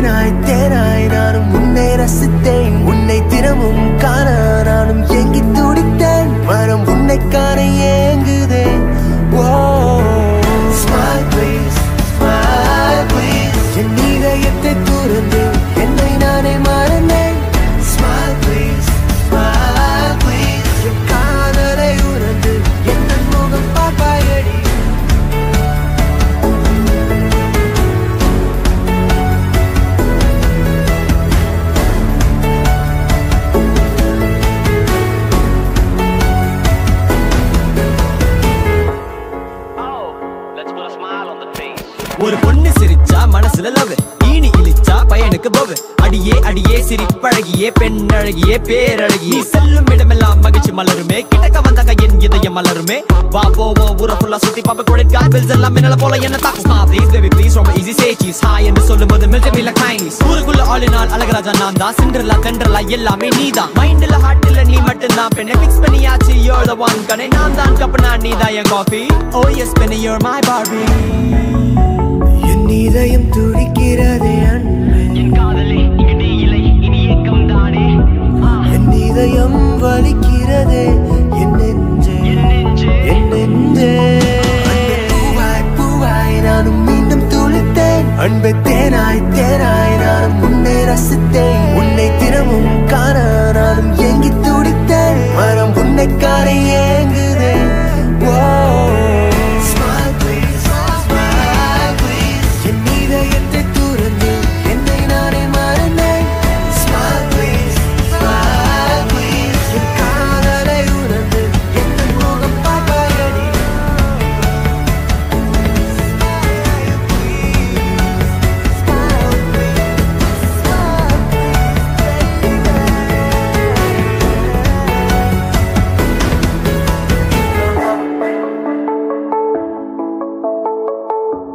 தேனாய் தேனாய் நானும் உன்னை ரசித்தேன் உன்னை தினமும் காண நானும் ஏங்கி துடித்தேன் மனம் உன்னை காண ஏங்குதே Smile please, smile please என் இதயத்தை துறந்து என்னை நானே மறந்தேன் Smile please, smile please என் காதலை உணர்ந்து என் முகம் பார்ப்பாயடி ஒரு பொண்ணு சிரிச்சா மனசுல லவ் ஈனி இழிச்சா பையனுக்கு போவு அடியே அடியே சிரிப்பழகியே பெண் அழகியே பேரழகியே செல்லும் இடமெல்லாம் மகிழ்ச்சி மலருமே கிட்டக்க வந்தாங்க என் இதயம் மலருமே வா போவோம் ஊரை ஃபுல்லா சுத்தி பாப்ப கிரெடிட் கார்டு பில்ஸ் எல்லாம் மின்னல போல என்ன தாக்கு ஸ்மார்ட் ப்ளீஸ் பேபி ப்ளீஸ் ரொம்ப ஈஸி சே சீஸ் ஹாய் என்று சொல்லும்போது மெல்ட் மீ லைக் மைனஸ் ஊருக்குள்ள ஆல் இன் ஆல் அழகராஜா நான் தான் சிண்டர்லா தெண்டர்லா எல்லாமே நீதான் மைண்ட்ல ஹார்ட்ல நீ மட்டும் தான் பெண்ணை ஃபிக்ஸ் பண்ணியாச்சு you're the one கனே நான் தான் கப்பனா நீ தான் என் coffee oh yes penny you're my Barbie இதயம் துடிக்கிறதே அன்பே என் காதலே இங்கு நீ இல்லை இனி ஏக்கம் தானே என் இதயம் வலிக்கிறதே என் நெஞ்சே என் நெஞ்சே பூவாய் பூவாய் நானும் மீண்டும் துளித்தேன் அன்பே தேனாய் தேனாய் நானும் உன்னை ரசித்தேன் உன்னை தினமும் காண நானும் ஏங்கி துடித்தேன் மனம் உன்னை காண